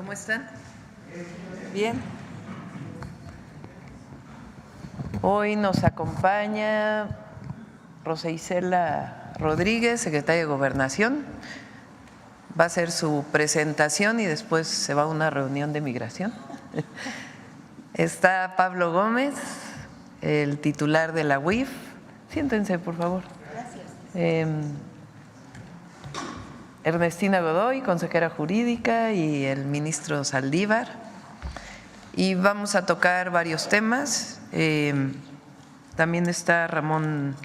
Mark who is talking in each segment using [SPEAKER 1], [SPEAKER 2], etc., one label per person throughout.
[SPEAKER 1] ¿Cómo están? Bien. Hoy nos acompaña Rosa Isela Rodríguez, secretaria de Gobernación. Va a hacer su presentación y después se va a una reunión de migración. Está Pablo Gómez, el titular de la UIF. Siéntense, por favor. Gracias. Ernestina Godoy, consejera jurídica, y el ministro Saldívar. Y vamos a tocar varios temas. También está Ramón,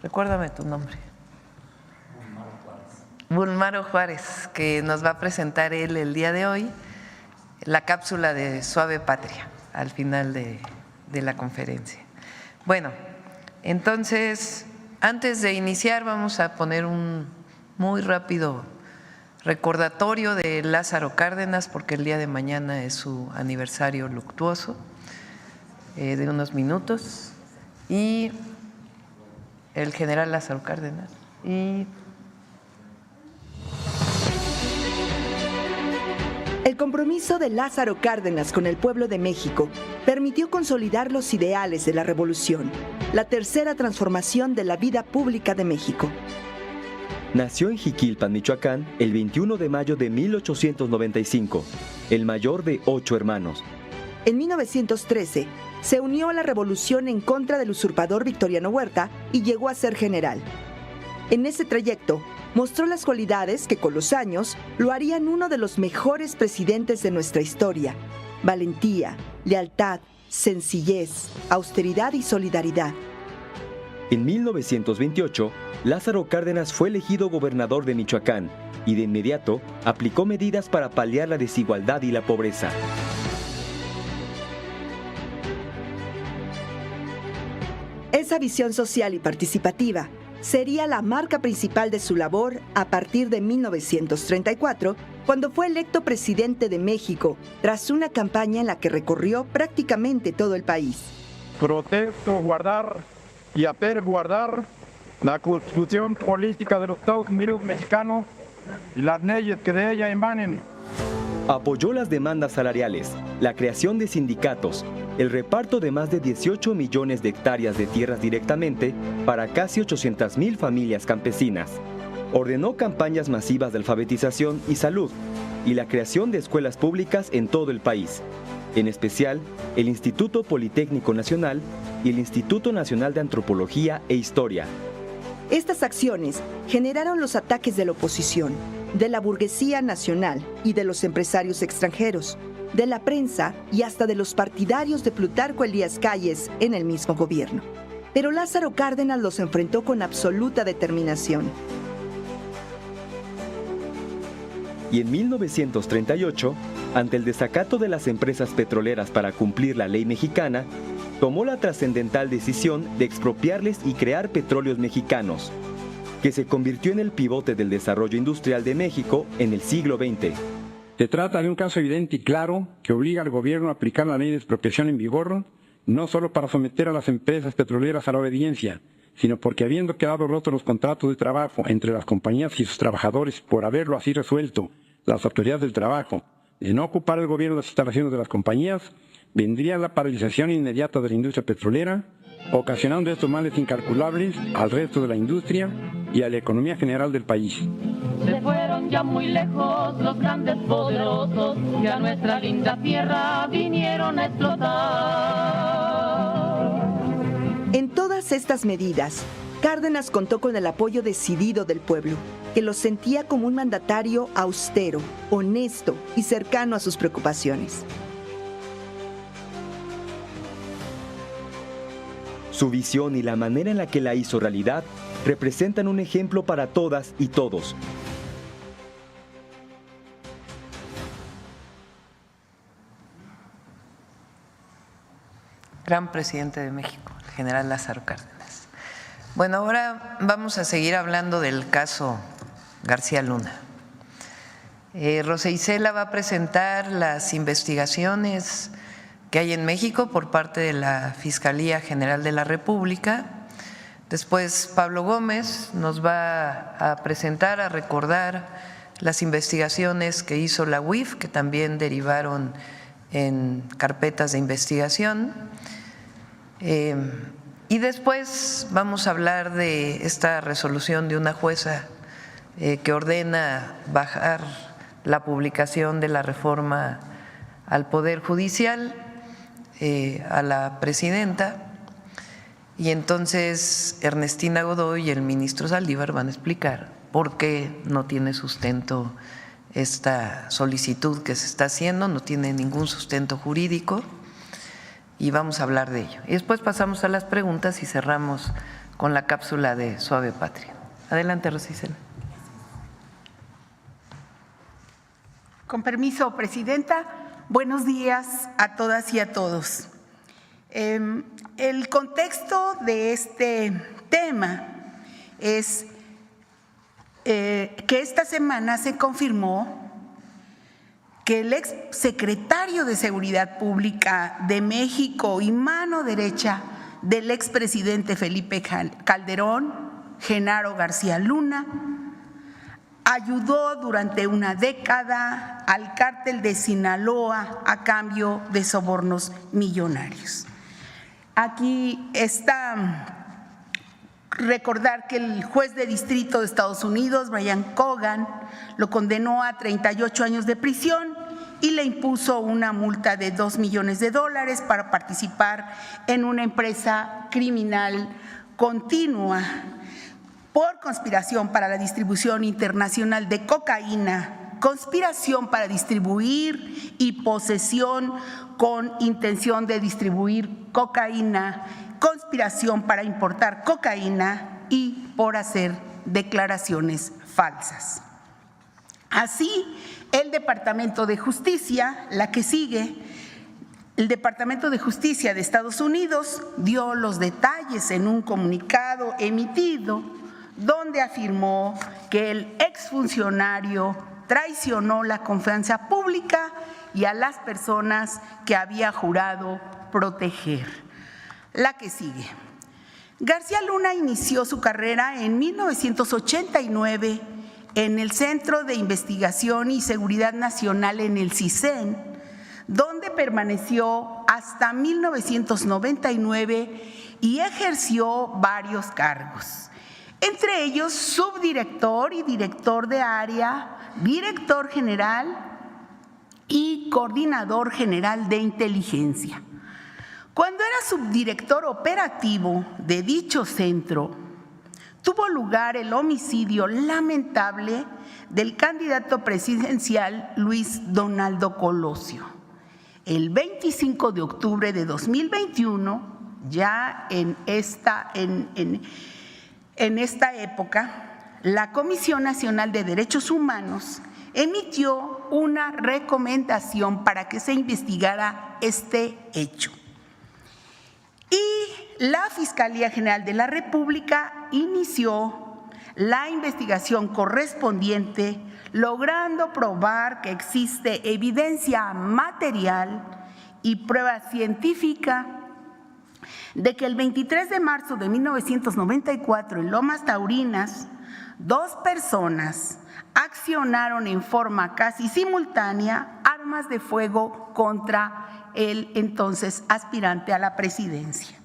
[SPEAKER 1] recuérdame tu nombre. Bulmaro Juárez, que nos va a presentar él el día de hoy la cápsula de Suave Patria al final de la conferencia. Bueno, entonces, antes de iniciar vamos a poner un muy rápido recordatorio de Lázaro Cárdenas, porque el día de mañana es su aniversario luctuoso, de unos minutos, y el general Lázaro Cárdenas.
[SPEAKER 2] El compromiso de Lázaro Cárdenas con el pueblo de México permitió consolidar los ideales de la revolución, la tercera transformación de la vida pública de México.
[SPEAKER 3] Nació en Jiquilpan, Michoacán, el 21 de mayo de 1895, el mayor de 8 hermanos.
[SPEAKER 2] En 1913, se unió a la revolución en contra del usurpador Victoriano Huerta y llegó a ser general. En ese trayecto, mostró las cualidades que con los años lo harían uno de los mejores presidentes de nuestra historia: valentía, lealtad, sencillez, austeridad y solidaridad.
[SPEAKER 3] En 1928, Lázaro Cárdenas fue elegido gobernador de Michoacán y de inmediato aplicó medidas para paliar la desigualdad y la pobreza.
[SPEAKER 2] Esa visión social y participativa sería la marca principal de su labor a partir de 1934, cuando fue electo presidente de México, tras una campaña en la que recorrió prácticamente todo el país.
[SPEAKER 4] Protesto guardar y hacer guardar la Constitución política de los Estados Unidos mexicanos y las leyes que de ella emanen.
[SPEAKER 3] Apoyó las demandas salariales, la creación de sindicatos, el reparto de más de 18 millones de hectáreas de tierras directamente para casi 800,000 familias campesinas. Ordenó campañas masivas de alfabetización y salud y la creación de escuelas públicas en todo el país, en especial el Instituto Politécnico Nacional y el Instituto Nacional de Antropología e Historia.
[SPEAKER 2] Estas acciones generaron los ataques de la oposición, de la burguesía nacional y de los empresarios extranjeros, de la prensa y hasta de los partidarios de Plutarco Elías Calles en el mismo gobierno. Pero Lázaro Cárdenas los enfrentó con absoluta determinación.
[SPEAKER 3] Y en 1938, ante el desacato de las empresas petroleras para cumplir la ley mexicana, tomó la trascendental decisión de expropiarles y crear Petróleos Mexicanos, que se convirtió en el pivote del desarrollo industrial de México en el siglo XX.
[SPEAKER 4] Se trata de un caso evidente y claro que obliga al gobierno a aplicar la ley de expropiación en vigor, no solo para someter a las empresas petroleras a la obediencia, sino porque habiendo quedado rotos los contratos de trabajo entre las compañías y sus trabajadores por haberlo así resuelto las autoridades del trabajo, de no ocupar el gobierno las instalaciones de las compañías, vendría la paralización inmediata de la industria petrolera, ocasionando estos males incalculables al resto de la industria y a la economía general del país.
[SPEAKER 5] Se fueron ya muy lejos los grandes poderosos que a nuestra linda tierra vinieron a explotar.
[SPEAKER 2] En todas estas medidas, Cárdenas contó con el apoyo decidido del pueblo, que lo sentía como un mandatario austero, honesto y cercano a sus preocupaciones.
[SPEAKER 3] Su visión y la manera en la que la hizo realidad representan un ejemplo para todas y todos.
[SPEAKER 1] Gran presidente de México, el general Lázaro Cárdenas. Bueno, ahora vamos a seguir hablando del caso García Luna. Rosa Isela va a presentar las investigaciones que hay en México por parte de la Fiscalía General de la República Después Pablo Gómez nos va a presentar, a recordar las investigaciones que hizo la UIF, que también derivaron en carpetas de investigación. Y después vamos a hablar de esta resolución de una jueza que ordena bajar la publicación de la reforma al Poder Judicial a la presidenta. Y entonces Ernestina Godoy y el ministro Saldívar van a explicar por qué no tiene sustento esta solicitud que se está haciendo, no tiene ningún sustento jurídico, y vamos a hablar de ello. Y después pasamos a las preguntas y cerramos con la cápsula de Suave Patria. Adelante, Rosicela.
[SPEAKER 6] Con permiso, Presidenta. Buenos días a todas y a todos. El contexto de este tema es que esta semana se confirmó que el ex secretario de Seguridad Pública de México y mano derecha del expresidente Felipe Calderón, Genaro García Luna, ayudó durante una década al cártel de Sinaloa a cambio de sobornos millonarios. Aquí está recordar que el juez de distrito de Estados Unidos, Brian Cogan, lo condenó a 38 años de prisión y le impuso una multa de $2 millones para participar en una empresa criminal continua por conspiración para la distribución internacional de cocaína, conspiración para distribuir y posesión con intención de distribuir cocaína, conspiración para importar cocaína y por hacer declaraciones falsas. Así, el Departamento de Justicia, la que sigue, el Departamento de Justicia de Estados Unidos dio los detalles en un comunicado emitido donde afirmó que el exfuncionario traicionó la confianza pública y a las personas que había jurado proteger. La que sigue. García Luna inició su carrera en 1989 en el Centro de Investigación y Seguridad Nacional en el CISEN, donde permaneció hasta 1999 y ejerció varios cargos, entre ellos subdirector y director de área, director general y coordinador general de inteligencia. Cuando era subdirector operativo de dicho centro, tuvo lugar el homicidio lamentable del candidato presidencial Luis Donaldo Colosio. El 25 de octubre de 2021, ya en esta época, la Comisión Nacional de Derechos Humanos emitió una recomendación para que se investigara este hecho. Y la Fiscalía General de la República inició la investigación correspondiente, logrando probar que existe evidencia material y prueba científica de que el 23 de marzo de 1994 en Lomas Taurinas, 2 personas accionaron en forma casi simultánea armas de fuego contra el entonces aspirante a la presidencia.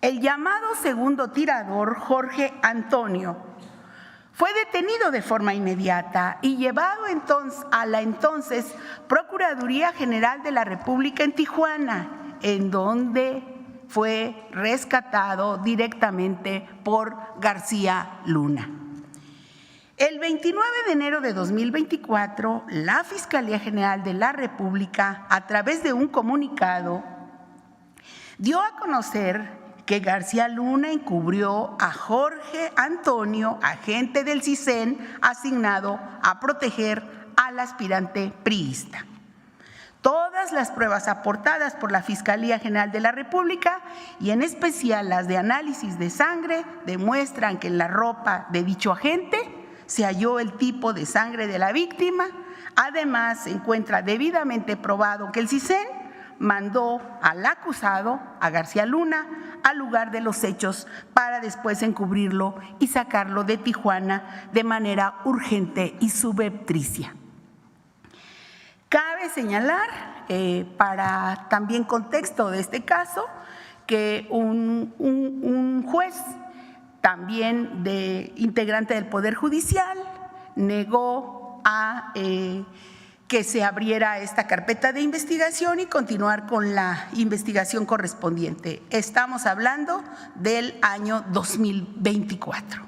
[SPEAKER 6] El llamado segundo tirador, Jorge Antonio, fue detenido de forma inmediata y llevado entonces a la entonces Procuraduría General de la República en Tijuana, en donde fue rescatado directamente por García Luna. El 29 de enero de 2024, la Fiscalía General de la República, a través de un comunicado, dio a conocer que García Luna encubrió a Jorge Antonio, agente del CISEN, asignado a proteger al aspirante priista. Todas las pruebas aportadas por la Fiscalía General de la República, y en especial las de análisis de sangre, demuestran que en la ropa de dicho agente se halló el tipo de sangre de la víctima. Además, se encuentra debidamente probado que el CISEN mandó al acusado, a García Luna, al lugar de los hechos para después encubrirlo y sacarlo de Tijuana de manera urgente y subrepticia. Cabe señalar, para también contexto de este caso, que un juez, también integrante del Poder Judicial, negó a que se abriera esta carpeta de investigación y continuar con la investigación correspondiente. Estamos hablando del año 2024.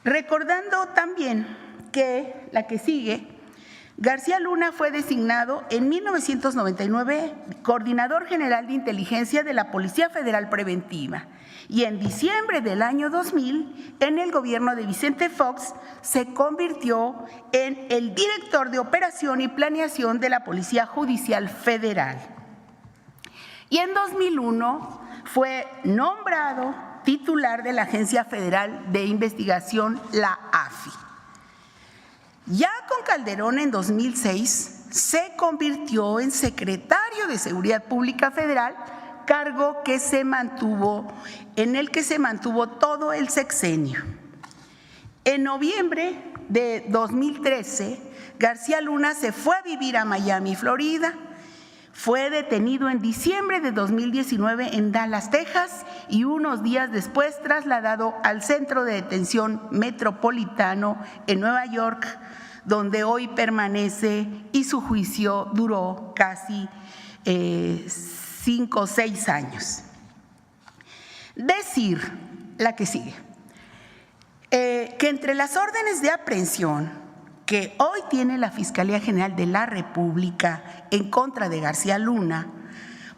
[SPEAKER 6] Recordando también que la que sigue, García Luna fue designado en 1999 coordinador general de inteligencia de la Policía Federal Preventiva y en diciembre del año 2000, en el gobierno de Vicente Fox, se convirtió en el director de operación y planeación de la Policía Judicial Federal. Y en 2001 fue nombrado titular de la Agencia Federal de Investigación, la AFI. Ya con Calderón en 2006 se convirtió en secretario de Seguridad Pública Federal, cargo en el que se mantuvo todo el sexenio. En noviembre de 2013, García Luna se fue a vivir a Miami, Florida. Fue detenido en diciembre de 2019 en Dallas, Texas, y unos días después trasladado al Centro de Detención Metropolitano en Nueva York, donde hoy permanece, y su juicio duró casi 5 o 6 años. Decir, la que sigue, que entre las órdenes de aprehensión que hoy tiene la Fiscalía General de la República en contra de García Luna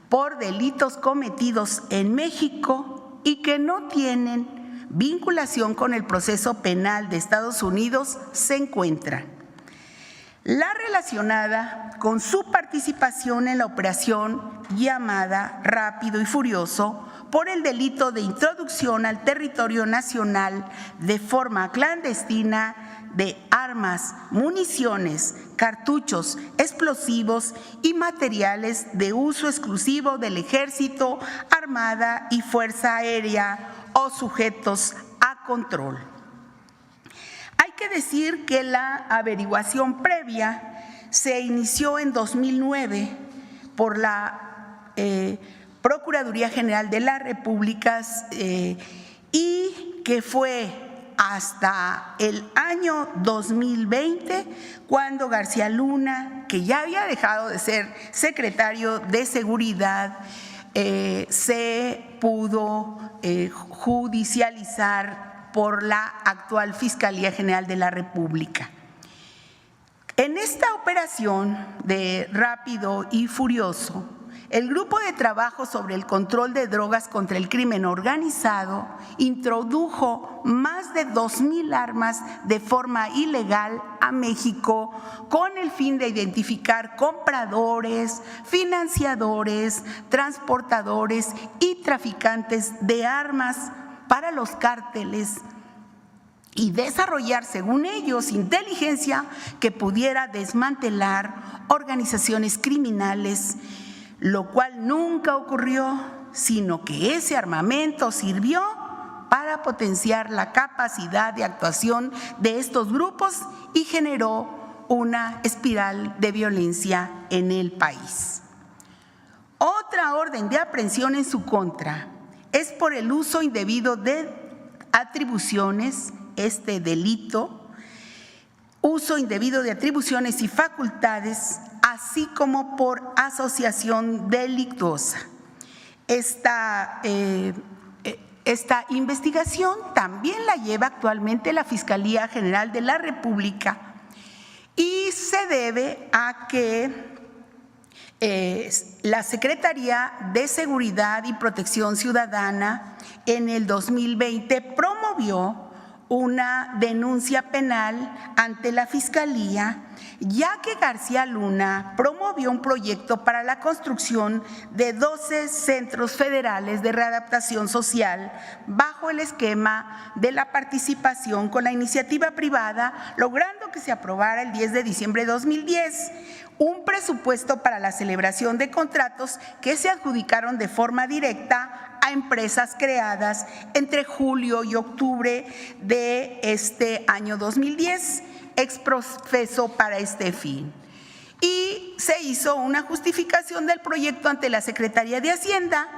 [SPEAKER 6] por delitos cometidos en México y que no tienen vinculación con el proceso penal de Estados Unidos, se encuentra la relacionada con su participación en la operación llamada Rápido y Furioso por el delito de introducción al territorio nacional de forma clandestina de armas, municiones, cartuchos, explosivos y materiales de uso exclusivo del Ejército, Armada y Fuerza Aérea o sujetos a control. Hay que decir que la averiguación previa se inició en 2009 por la Procuraduría General de la República y que fue hasta el año 2020 cuando García Luna, que ya había dejado de ser secretario de Seguridad, se pudo judicializar por la actual Fiscalía General de la República. En esta operación de Rápido y Furioso, el Grupo de Trabajo sobre el Control de Drogas contra el Crimen Organizado introdujo más de 2,000 armas de forma ilegal a México con el fin de identificar compradores, financiadores, transportadores y traficantes de armas para los cárteles y desarrollar, según ellos, inteligencia que pudiera desmantelar organizaciones criminales, lo cual nunca ocurrió, sino que ese armamento sirvió para potenciar la capacidad de actuación de estos grupos y generó una espiral de violencia en el país. Otra orden de aprehensión en su contra es por el uso indebido de atribuciones, este delito, uso indebido de atribuciones y facultades, así como por asociación delictuosa. Esta investigación también la lleva actualmente la Fiscalía General de la República y se debe a que la Secretaría de Seguridad y Protección Ciudadana en el 2020 promovió una denuncia penal ante la Fiscalía, ya que García Luna promovió un proyecto para la construcción de 12 centros federales de readaptación social bajo el esquema de la participación con la iniciativa privada, logrando que se aprobara el 10 de diciembre de 2010 un presupuesto para la celebración de contratos que se adjudicaron de forma directa a empresas creadas entre julio y octubre de este año 2010, exprofeso para este fin. Y se hizo una justificación del proyecto ante la Secretaría de Hacienda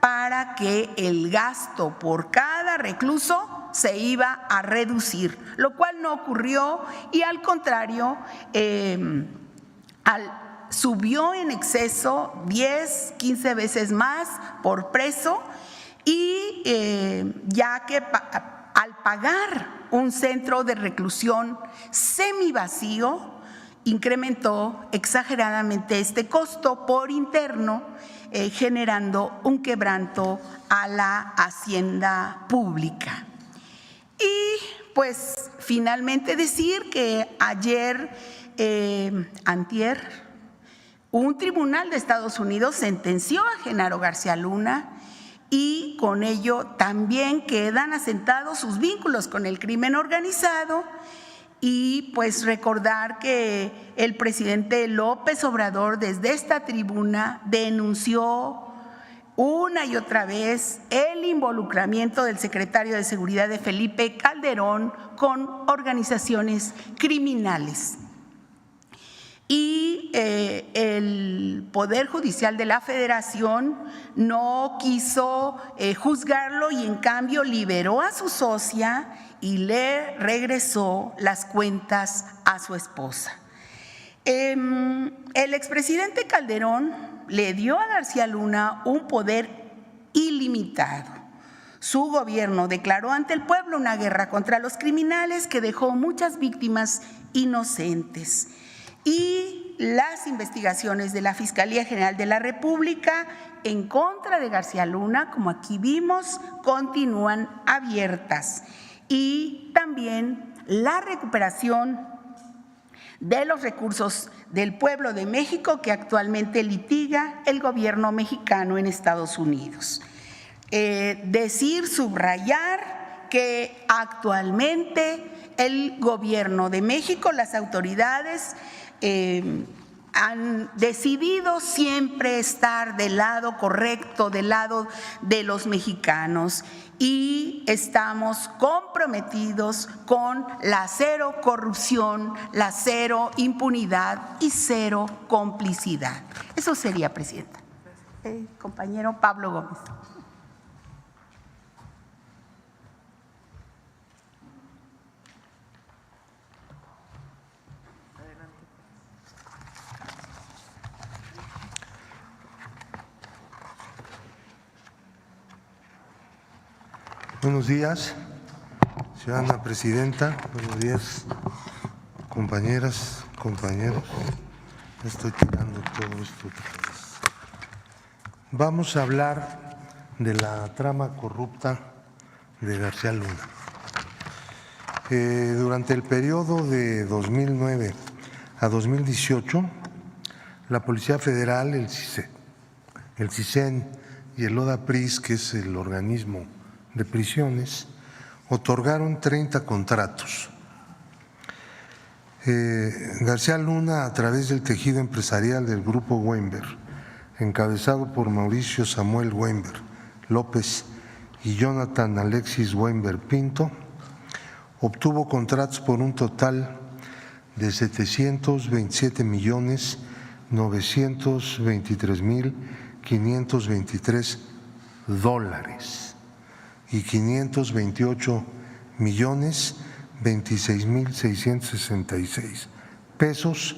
[SPEAKER 6] para que el gasto por cada recluso se iba a reducir, lo cual no ocurrió y al contrario, subió en exceso 10, 15 veces más por preso y ya que al pagar un centro de reclusión semivacío, incrementó exageradamente este costo por interno, generando un quebranto a la hacienda pública. Y pues finalmente decir que ayer, antier, un tribunal de Estados Unidos sentenció a Genaro García Luna y con ello también quedan asentados sus vínculos con el crimen organizado. Y pues recordar que el presidente López Obrador desde esta tribuna denunció una y otra vez el involucramiento del secretario de Seguridad de Felipe Calderón con organizaciones criminales. Y el Poder Judicial de la Federación no quiso juzgarlo y en cambio liberó a su socia y le regresó las cuentas a su esposa. El expresidente Calderón le dio a García Luna un poder ilimitado. Su gobierno declaró ante el pueblo una guerra contra los criminales que dejó muchas víctimas inocentes. Y las investigaciones de la Fiscalía General de la República en contra de García Luna, como aquí vimos, continúan abiertas. Y también la recuperación de los recursos del pueblo de México que actualmente litiga el gobierno mexicano en Estados Unidos. Subrayar que actualmente el gobierno de México, las autoridades, han decidido siempre estar del lado correcto, del lado de los mexicanos, y estamos comprometidos con la cero corrupción, la cero impunidad y cero complicidad. Eso sería, Presidenta. Compañero Pablo Gómez.
[SPEAKER 7] Buenos días, ciudadana presidenta. Buenos días, compañeras, compañeros. Estoy tirando todo esto otra vez. Vamos a hablar de la trama corrupta de García Luna. Durante el periodo de 2009 a 2018, la Policía Federal, el CISEN y el ODAPRIS, que es el organismo de prisiones, otorgaron 30 contratos. García Luna, a través del tejido empresarial del Grupo Weinberg, encabezado por Mauricio Samuel Weinberg López y Jonathan Alexis Weinberg Pinto, obtuvo contratos por un total de $727.923.523 y 528.026.666 pesos,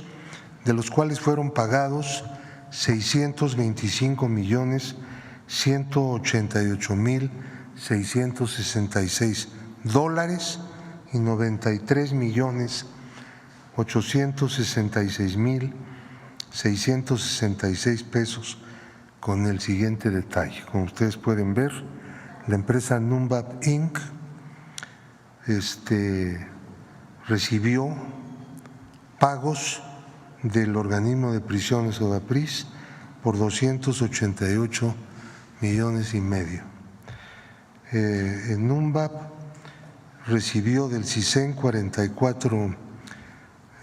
[SPEAKER 7] de los cuales fueron pagados $625.188.666 y 93.866.666 pesos, con el siguiente detalle. Como ustedes pueden ver, la empresa Numbap Inc. Recibió pagos del organismo de prisiones ODAPRIS por 288,5 millones. Numbap recibió del CISEN $44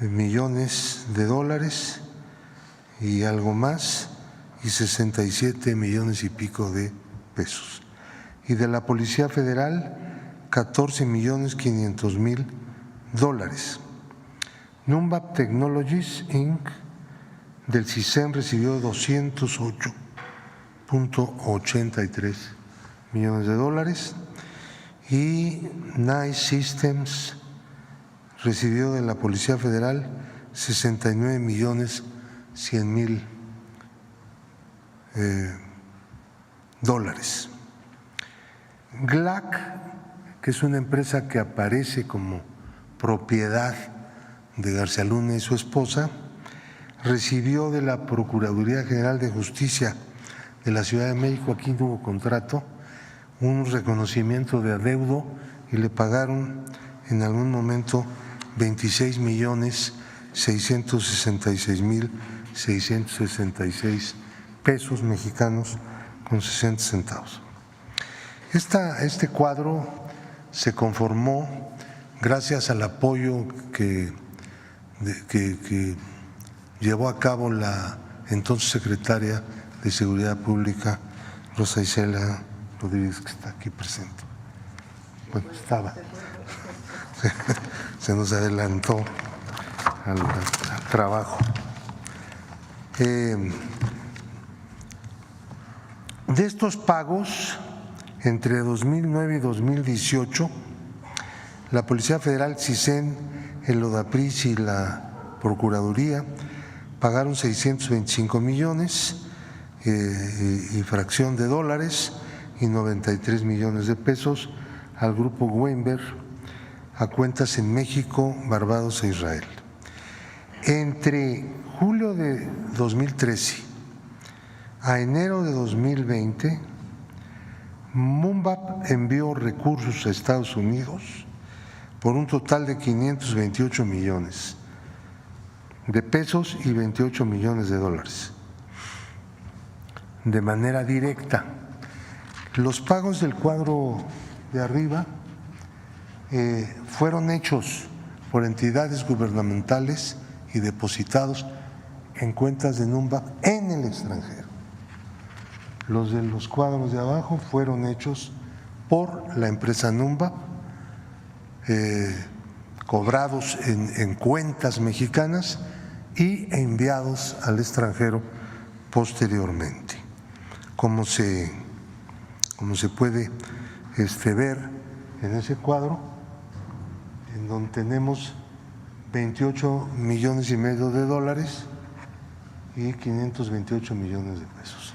[SPEAKER 7] millones y algo más, y 67 millones y pico de pesos. Y de la Policía Federal, 14.500.000 dólares. Numbap Technologies Inc. del CISEN recibió 208.83 millones de dólares y Nice Systems recibió de la Policía Federal 69.100.000 dólares. GLAC, que es una empresa que aparece como propiedad de García Luna y su esposa, recibió de la Procuraduría General de Justicia de la Ciudad de México, aquí no hubo contrato, un reconocimiento de adeudo y le pagaron en algún momento 26.666.666 pesos mexicanos con 60 centavos. Este cuadro se conformó gracias al apoyo que llevó a cabo la entonces secretaria de Seguridad Pública, Rosa Isela Rodríguez, que está aquí presente. Bueno, estaba. Se nos adelantó al trabajo. De estos pagos, entre 2009 y 2018, la Policía Federal, CISEN, el ODAPRIS y la Procuraduría pagaron 625 millones y fracción de dólares y 93 millones de pesos al grupo Weinberg a cuentas en México, Barbados e Israel. Entre julio de 2013 a enero de 2020, Numbap envió recursos a Estados Unidos por un total de 528 millones de pesos y 28 millones de dólares de manera directa. Los pagos del cuadro de arriba fueron hechos por entidades gubernamentales y depositados en cuentas de Numbap en el extranjero. Los de los cuadros de abajo fueron hechos por la empresa Numbap, cobrados en cuentas mexicanas y enviados al extranjero posteriormente. Como se puede ver en ese cuadro, en donde tenemos 28 millones y medio de dólares y 528 millones de pesos.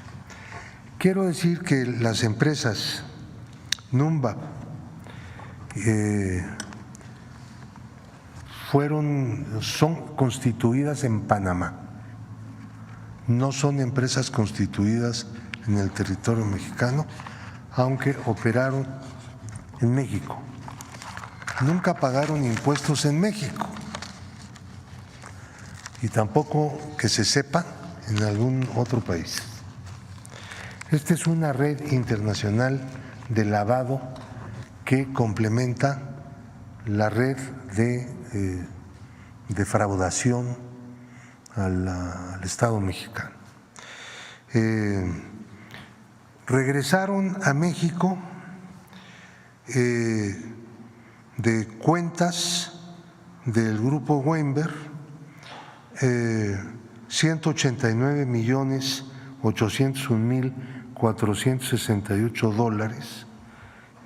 [SPEAKER 7] Quiero decir que las empresas Numbap son constituidas en Panamá, no son empresas constituidas en el territorio mexicano, aunque operaron en México. Nunca pagaron impuestos en México y tampoco que se sepa en algún otro país. Esta es una red internacional de lavado que complementa la red de defraudación al Estado mexicano. Regresaron a México de cuentas del grupo Weinberg 189.801.468 dólares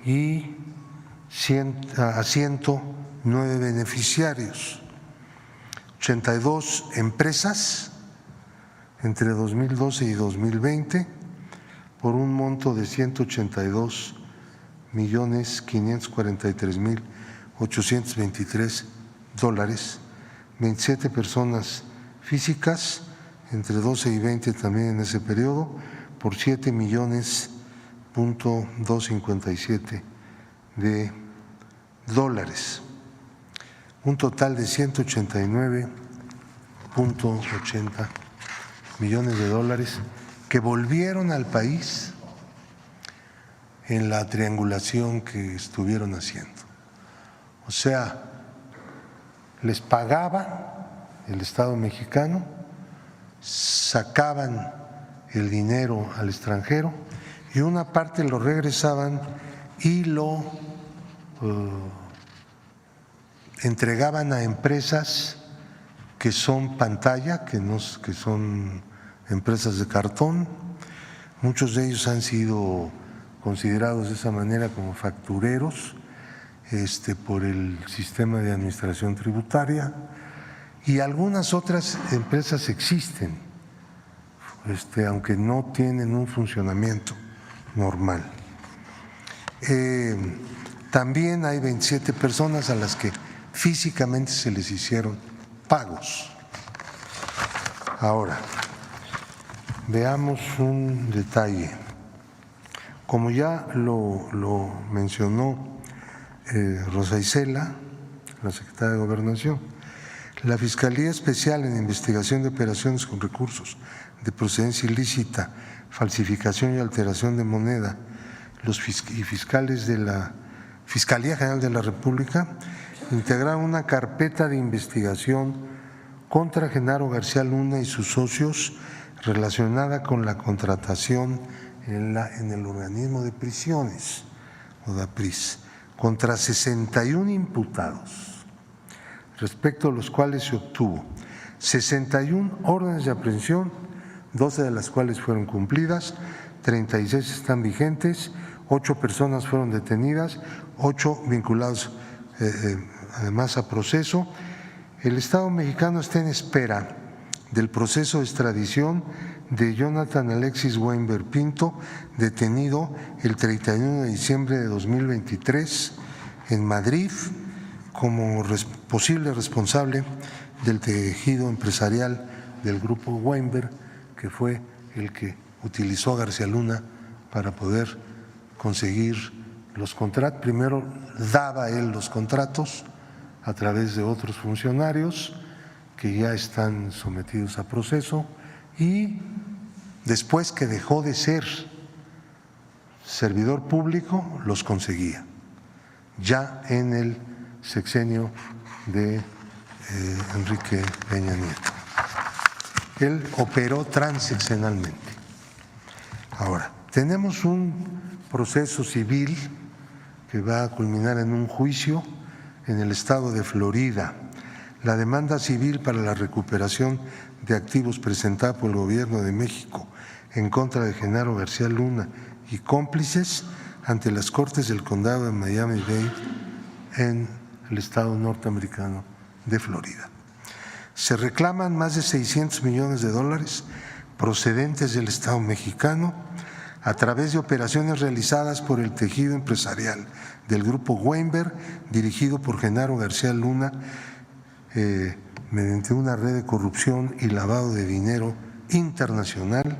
[SPEAKER 7] y a 109 beneficiarios, 82 empresas entre 2012 y 2020 por un monto de 182.543.823 dólares, 27 personas físicas entre 12 y 20 también en ese periodo por 7.257 de dólares, un total de 189.80 millones de dólares que volvieron al país en la triangulación que estuvieron haciendo. O sea, les pagaba el Estado mexicano sacaban el dinero al extranjero y una parte lo regresaban y lo entregaban a empresas que son pantalla, que son empresas de cartón. Muchos de ellos han sido considerados de esa manera como factureros por el sistema de administración tributaria, y algunas otras empresas existen, aunque no tienen un funcionamiento normal. También hay 27 personas a las que físicamente se les hicieron pagos. Ahora, veamos un detalle. Como ya lo mencionó Rosa Isela, la secretaria de Gobernación, la Fiscalía Especial en Investigación de Operaciones con Recursos de Procedencia Ilícita, Falsificación y Alteración de Moneda, y fiscales de la Fiscalía General de la República integraron una carpeta de investigación contra Genaro García Luna y sus socios relacionada con la contratación en el organismo de prisiones, ODAPRIS, contra 61 imputados, respecto a los cuales se obtuvo 61 órdenes de aprehensión, 12 de las cuales fueron cumplidas, 36 están vigentes, 8 personas fueron detenidas, 8 vinculados además a proceso. El Estado mexicano está en espera del proceso de extradición de Jonathan Alexis Weinberg Pinto, detenido el 31 de diciembre de 2023 en Madrid como posible responsable del tejido empresarial del grupo Weinberg, que fue el que utilizó a García Luna para poder conseguir los contratos. Primero daba él los contratos a través de otros funcionarios que ya están sometidos a proceso, y después que dejó de ser servidor público los conseguía, ya en el sexenio de Enrique Peña Nieto. Él operó transeccionalmente. Ahora, tenemos un proceso civil que va a culminar en un juicio en el estado de Florida. La demanda civil para la recuperación de activos presentada por el Gobierno de México en contra de Genaro García Luna y cómplices ante las Cortes del Condado de Miami-Dade en el estado norteamericano de Florida. Se reclaman más de $600 millones procedentes del Estado mexicano a través de operaciones realizadas por el tejido empresarial del grupo Weinberg, dirigido por Genaro García Luna, mediante una red de corrupción y lavado de dinero internacional,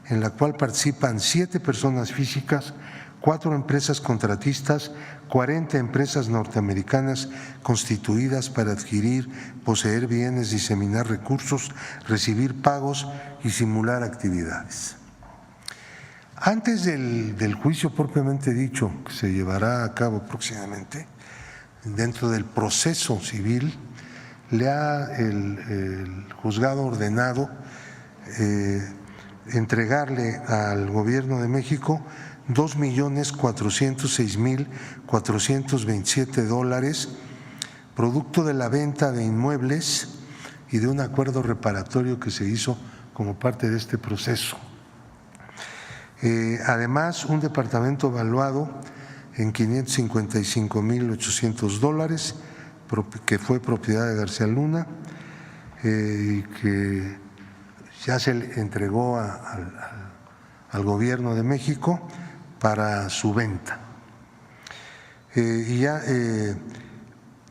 [SPEAKER 7] en la cual participan 7 personas físicas, 4 empresas contratistas, 40 empresas norteamericanas constituidas para adquirir, poseer bienes, diseminar recursos, recibir pagos y simular actividades. Antes del juicio propiamente dicho, que se llevará a cabo próximamente, dentro del proceso civil, le ha el juzgado ordenado entregarle al Gobierno de México $2.406.427, producto de la venta de inmuebles y de un acuerdo reparatorio que se hizo como parte de este proceso. Además, un departamento valuado en $555.800, que fue propiedad de García Luna y que ya se le entregó al Gobierno de México para su venta. Y ya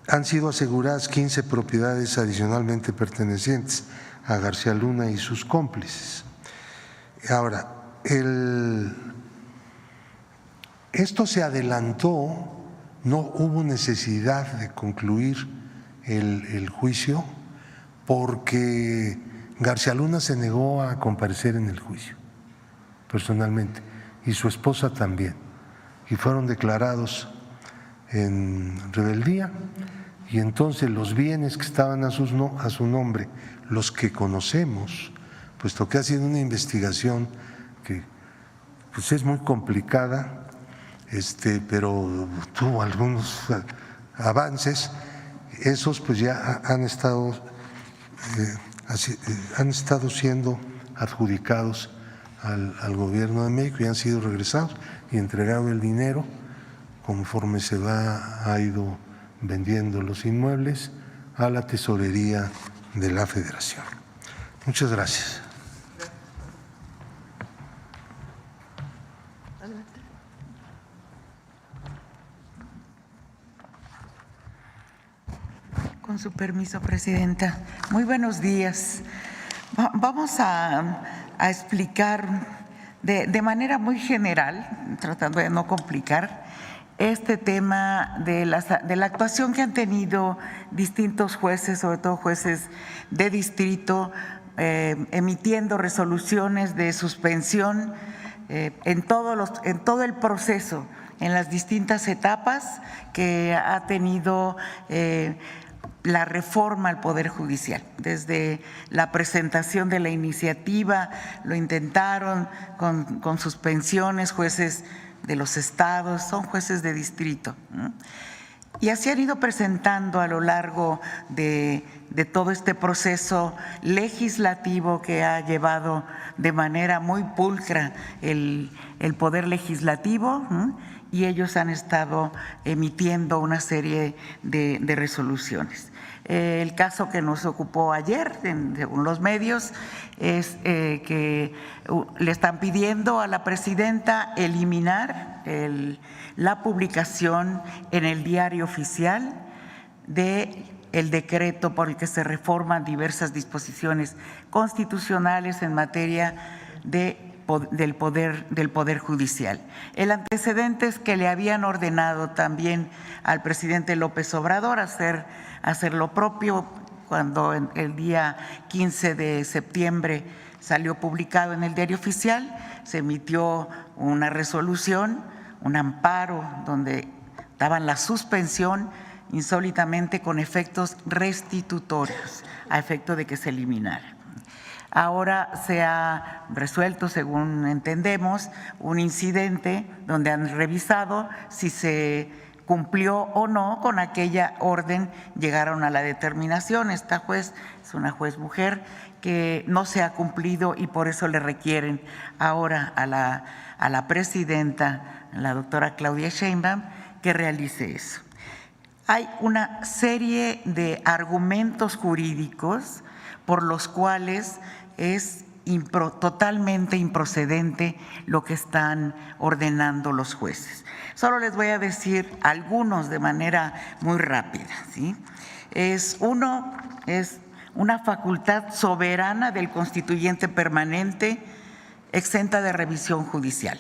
[SPEAKER 7] han sido aseguradas 15 propiedades adicionalmente pertenecientes a García Luna y sus cómplices. Ahora, esto se adelantó, no hubo necesidad de concluir el juicio porque García Luna se negó a comparecer en el juicio personalmente y su esposa también, y fueron declarados en rebeldía, y entonces los bienes que estaban a su nombre, los que conocemos, puesto que ha sido una investigación que pues es muy complicada, pero tuvo algunos avances. Esos pues ya han estado siendo adjudicados al gobierno de México y han sido regresados y entregado el dinero conforme ha ido vendiendo los inmuebles a la tesorería de la Federación. Muchas gracias.
[SPEAKER 8] Con su permiso, Presidenta. Muy buenos días. Vamos a explicar de manera muy general, tratando de no complicar, este tema de la actuación que han tenido distintos jueces, sobre todo jueces de distrito, emitiendo resoluciones de suspensión en todo el proceso, en las distintas etapas que ha tenido la reforma al Poder Judicial. Desde la presentación de la iniciativa lo intentaron con suspensiones, jueces de los estados, son jueces de distrito, ¿no? Y así han ido presentando a lo largo de todo este proceso legislativo que ha llevado de manera muy pulcra el Poder Legislativo, ¿no? Y ellos han estado emitiendo una serie de resoluciones. El caso que nos ocupó ayer, según los medios, es que le están pidiendo a la presidenta eliminar la publicación en el Diario Oficial del decreto por el que se reforman diversas disposiciones constitucionales en materia del Poder Judicial. El antecedente es que le habían ordenado también al presidente López Obrador hacer lo propio cuando el día 15 de septiembre salió publicado en el Diario Oficial, se emitió una resolución, un amparo donde daban la suspensión insólitamente con efectos restitutorios, a efecto de que se eliminara. Ahora se ha resuelto, según entendemos, un incidente donde han revisado si se cumplió o no con aquella orden, llegaron a la determinación. Esta juez es una juez mujer que no se ha cumplido y por eso le requieren ahora a la presidenta, la doctora Claudia Sheinbaum, que realice eso. Hay una serie de argumentos jurídicos por los cuales es totalmente improcedente lo que están ordenando los jueces. Solo les voy a decir algunos de manera muy rápida, ¿sí? Uno es una facultad soberana del constituyente permanente exenta de revisión judicial.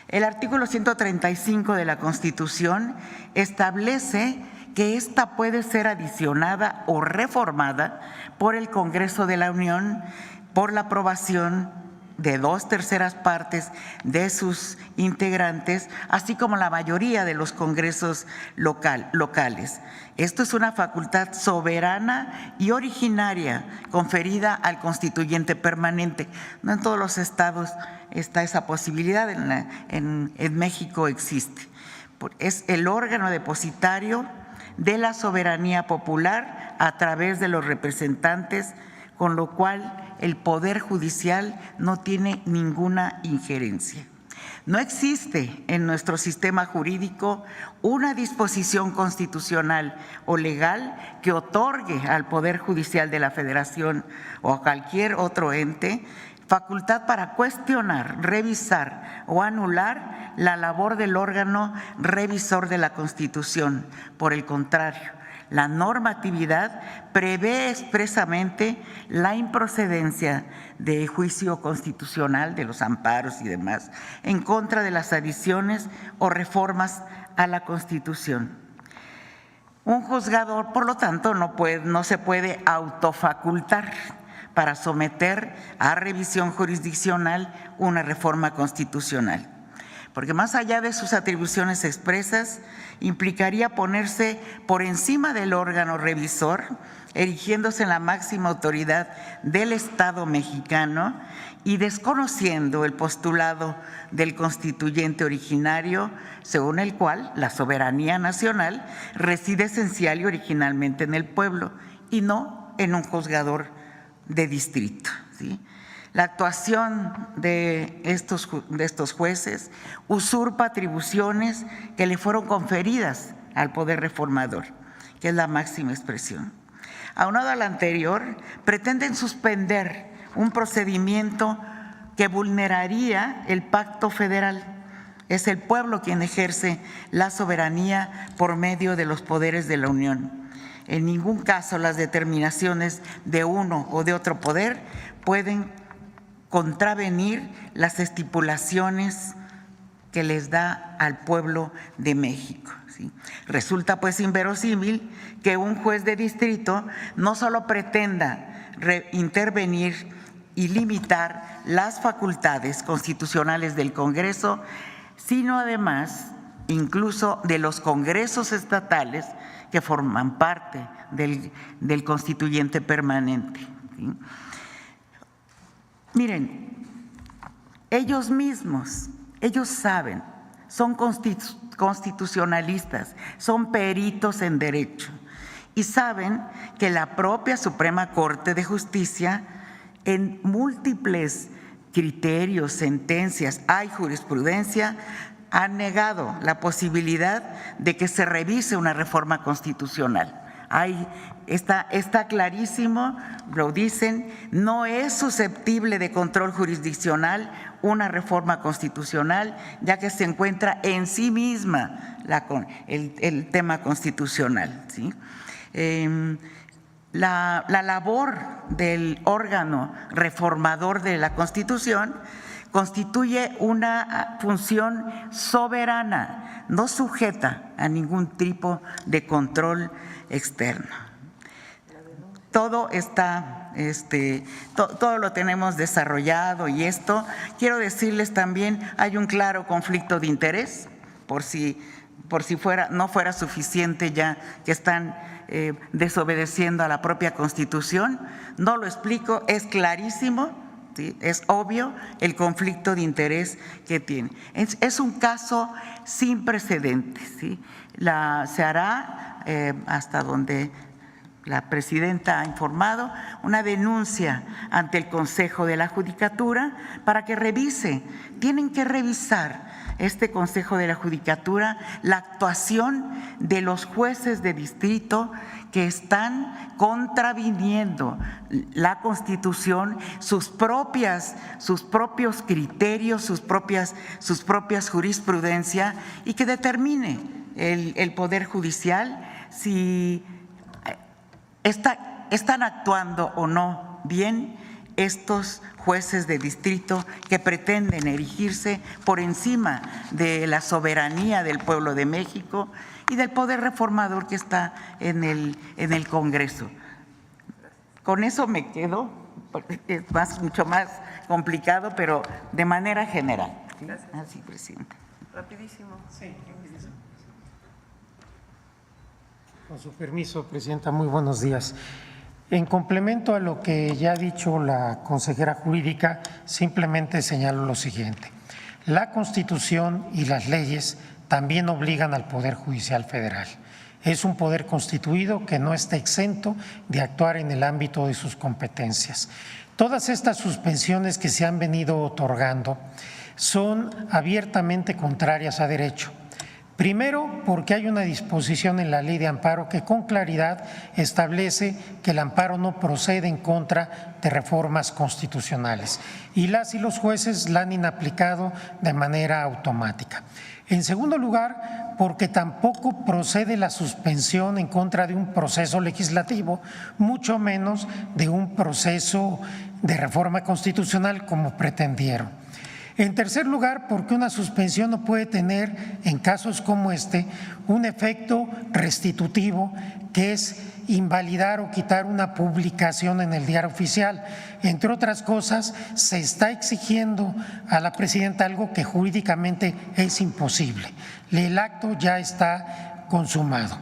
[SPEAKER 8] El artículo 135 de la Constitución establece que ésta puede ser adicionada o reformada por el Congreso de la Unión por la aprobación de 2/3 partes de sus integrantes, así como la mayoría de los congresos locales. Esto es una facultad soberana y originaria conferida al constituyente permanente. No en todos los estados está esa posibilidad, en México existe. Es el órgano depositario de la soberanía popular a través de los representantes, con lo cual el Poder Judicial no tiene ninguna injerencia. No existe en nuestro sistema jurídico una disposición constitucional o legal que otorgue al Poder Judicial de la Federación o a cualquier otro ente facultad para cuestionar, revisar o anular la labor del órgano revisor de la Constitución. Por el contrario, la normatividad prevé expresamente la improcedencia de juicio constitucional, de los amparos y demás, en contra de las adiciones o reformas a la Constitución. Un juzgador, por lo tanto, no se puede autofacultar para someter a revisión jurisdiccional una reforma constitucional. porque más allá de sus atribuciones expresas, implicaría ponerse por encima del órgano revisor, erigiéndose en la máxima autoridad del Estado mexicano y desconociendo el postulado del constituyente originario, según el cual la soberanía nacional reside esencial y originalmente en el pueblo y no en un juzgador de distrito, ¿sí? La actuación de estos jueces usurpa atribuciones que le fueron conferidas al poder reformador, que es la máxima expresión. Aunado a lo anterior, pretenden suspender un procedimiento que vulneraría el pacto federal. Es el pueblo quien ejerce la soberanía por medio de los poderes de la Unión. En ningún caso las determinaciones de uno o de otro poder pueden contravenir las estipulaciones que les da al pueblo de México, ¿sí? Resulta pues inverosímil que un juez de distrito no solo pretenda intervenir y limitar las facultades constitucionales del Congreso, sino además incluso de los congresos estatales que forman parte del constituyente permanente, ¿sí? Miren, ellos mismos, ellos saben, son constitucionalistas, son peritos en derecho y saben que la propia Suprema Corte de Justicia, en múltiples criterios, sentencias, hay jurisprudencia, ha negado la posibilidad de que se revise una reforma constitucional. Está clarísimo, lo dicen, no es susceptible de control jurisdiccional una reforma constitucional, ya que se encuentra en sí misma el tema constitucional, ¿sí? La labor del órgano reformador de la Constitución constituye una función soberana, no sujeta a ningún tipo de control externo. Todo está, todo lo tenemos desarrollado y esto, quiero decirles también, hay un claro conflicto de interés, por si no fuera suficiente ya que están desobedeciendo a la propia Constitución. No lo explico, es clarísimo, ¿sí? Es obvio el conflicto de interés que tiene. Es un caso sin precedentes, ¿sí? Se hará, hasta donde la presidenta ha informado, una denuncia ante el Consejo de la Judicatura para que revise. Tienen que revisar este Consejo de la Judicatura la actuación de los jueces de distrito que están contraviniendo la Constitución, sus propios criterios, sus propias jurisprudencia, y que determine el Poder Judicial si están actuando o no bien estos jueces de distrito que pretenden erigirse por encima de la soberanía del pueblo de México y del poder reformador que está en el Congreso. Con eso me quedo, porque es mucho más complicado, pero de manera general.
[SPEAKER 1] Gracias.
[SPEAKER 8] Así, presidenta.
[SPEAKER 1] Rapidísimo.
[SPEAKER 9] Sí. Con su permiso, presidenta, muy buenos días. En complemento a lo que ya ha dicho la consejera jurídica, simplemente señalo lo siguiente. La Constitución y las leyes también obligan al Poder Judicial Federal. Es un poder constituido que no está exento de actuar en el ámbito de sus competencias. Todas estas suspensiones que se han venido otorgando son abiertamente contrarias a derecho. Primero, porque hay una disposición en la Ley de Amparo que con claridad establece que el amparo no procede en contra de reformas constitucionales y las y los jueces la han inaplicado de manera automática. En segundo lugar, porque tampoco procede la suspensión en contra de un proceso legislativo, mucho menos de un proceso de reforma constitucional como pretendieron. En tercer lugar, porque una suspensión no puede tener, en casos como este, un efecto restitutivo, que es invalidar o quitar una publicación en el Diario Oficial. Entre otras cosas, se está exigiendo a la presidenta algo que jurídicamente es imposible. El acto ya está consumado.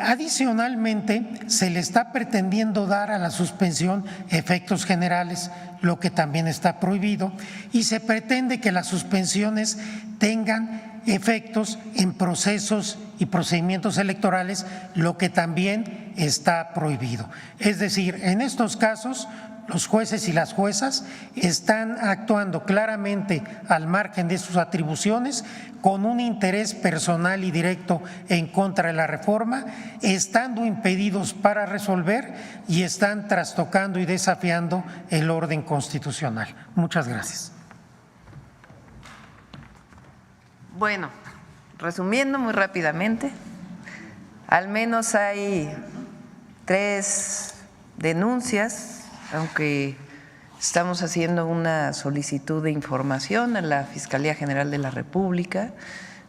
[SPEAKER 9] Adicionalmente, se le está pretendiendo dar a la suspensión efectos generales, lo que también está prohibido, y se pretende que las suspensiones tengan efectos en procesos y procedimientos electorales, lo que también está prohibido. Es decir, en estos casos, los jueces y las juezas están actuando claramente al margen de sus atribuciones, con un interés personal y directo en contra de la reforma, estando impedidos para resolver y están trastocando y desafiando el orden constitucional. Muchas gracias.
[SPEAKER 1] Bueno, resumiendo muy rápidamente, al menos hay 3 denuncias, aunque estamos haciendo una solicitud de información a la Fiscalía General de la República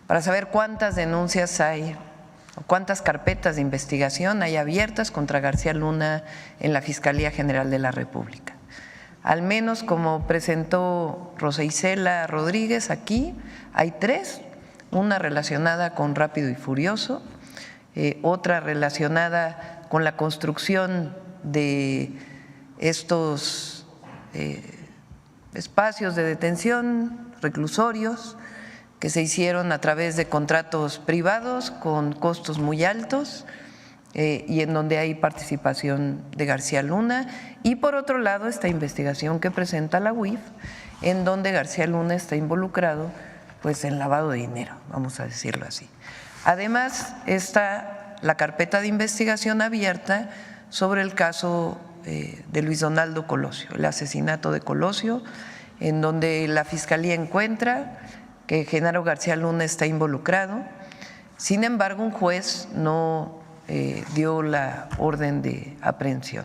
[SPEAKER 1] para saber cuántas denuncias hay o cuántas carpetas de investigación hay abiertas contra García Luna en la Fiscalía General de la República. Al menos, como presentó Rosa Isela Rodríguez aquí, hay 3, una relacionada con Rápido y Furioso, otra relacionada con la construcción de estos espacios de detención, reclusorios, que se hicieron a través de contratos privados con costos muy altos y en donde hay participación de García Luna, y por otro lado esta investigación que presenta la UIF, en donde García Luna está involucrado pues en lavado de dinero, vamos a decirlo así. Además está la carpeta de investigación abierta sobre el caso de Luis Donaldo Colosio, el asesinato de Colosio, en donde la Fiscalía encuentra que Genaro García Luna está involucrado. Sin embargo, un juez no dio la orden de aprehensión.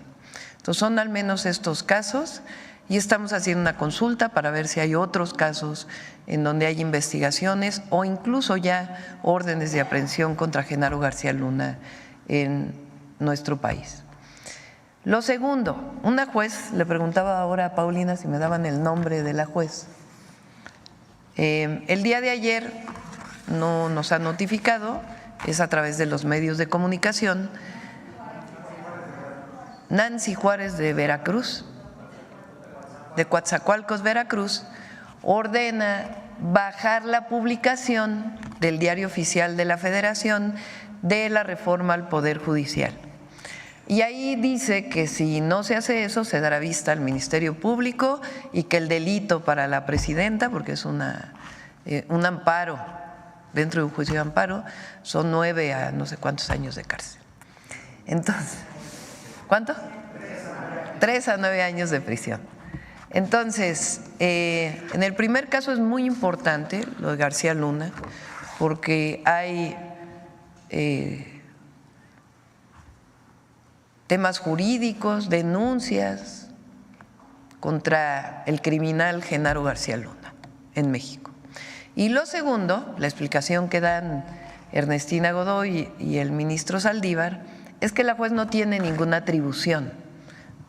[SPEAKER 1] Entonces son al menos estos casos y estamos haciendo una consulta para ver si hay otros casos en donde hay investigaciones o incluso ya órdenes de aprehensión contra Genaro García Luna en nuestro país. Lo segundo, una juez, le preguntaba ahora a Paulina si me daban el nombre de la juez. El día de ayer no nos ha notificado, es a través de los medios de comunicación, Nancy Juárez de Veracruz, de Coatzacoalcos, Veracruz, ordena bajar la publicación del Diario Oficial de la Federación de la reforma al Poder Judicial. Y ahí dice que si no se hace eso, se dará vista al Ministerio Público y que el delito para la presidenta, porque es un amparo, dentro de un juicio de amparo, son 9 a no sé cuántos años de cárcel. Entonces, ¿cuánto? 3 a 9 años de prisión. Entonces, en el primer caso es muy importante lo de García Luna, porque hay temas jurídicos, denuncias contra el criminal Genaro García Luna en México. Y lo segundo, la explicación que dan Ernestina Godoy y el ministro Saldívar, es que la juez no tiene ninguna atribución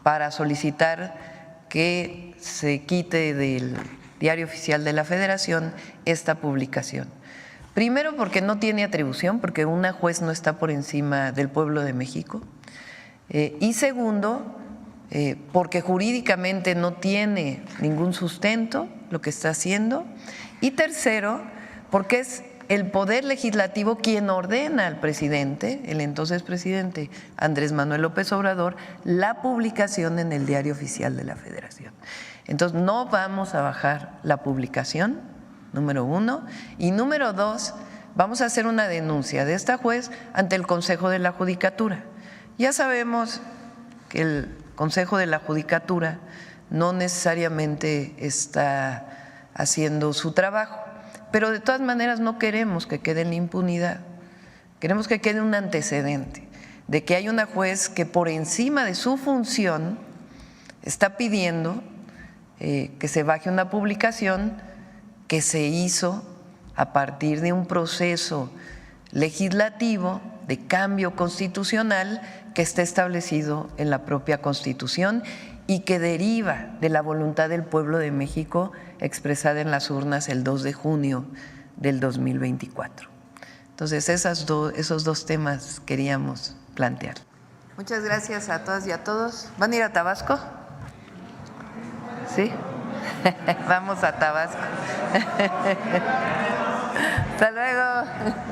[SPEAKER 1] para solicitar que se quite del Diario Oficial de la Federación esta publicación. Primero, porque no tiene atribución, porque una juez no está por encima del pueblo de México. Y segundo, porque jurídicamente no tiene ningún sustento lo que está haciendo. Y tercero, porque es el Poder Legislativo quien ordena al presidente, el entonces presidente Andrés Manuel López Obrador, la publicación en el Diario Oficial de la Federación. Entonces, no vamos a bajar la publicación, número 1, y número 2, vamos a hacer una denuncia de esta juez ante el Consejo de la Judicatura. Ya sabemos que el Consejo de la Judicatura no necesariamente está haciendo su trabajo, pero de todas maneras no queremos que quede en la impunidad, queremos que quede un antecedente de que hay una juez que por encima de su función está pidiendo que se baje una publicación que se hizo a partir de un proceso legislativo de cambio constitucional que está establecido en la propia Constitución y que deriva de la voluntad del pueblo de México expresada en las urnas el 2 de junio del 2024. Entonces, esos dos temas queríamos plantear. Muchas gracias a todas y a todos. ¿Van a ir a Tabasco? ¿Sí? Vamos a Tabasco. Hasta luego.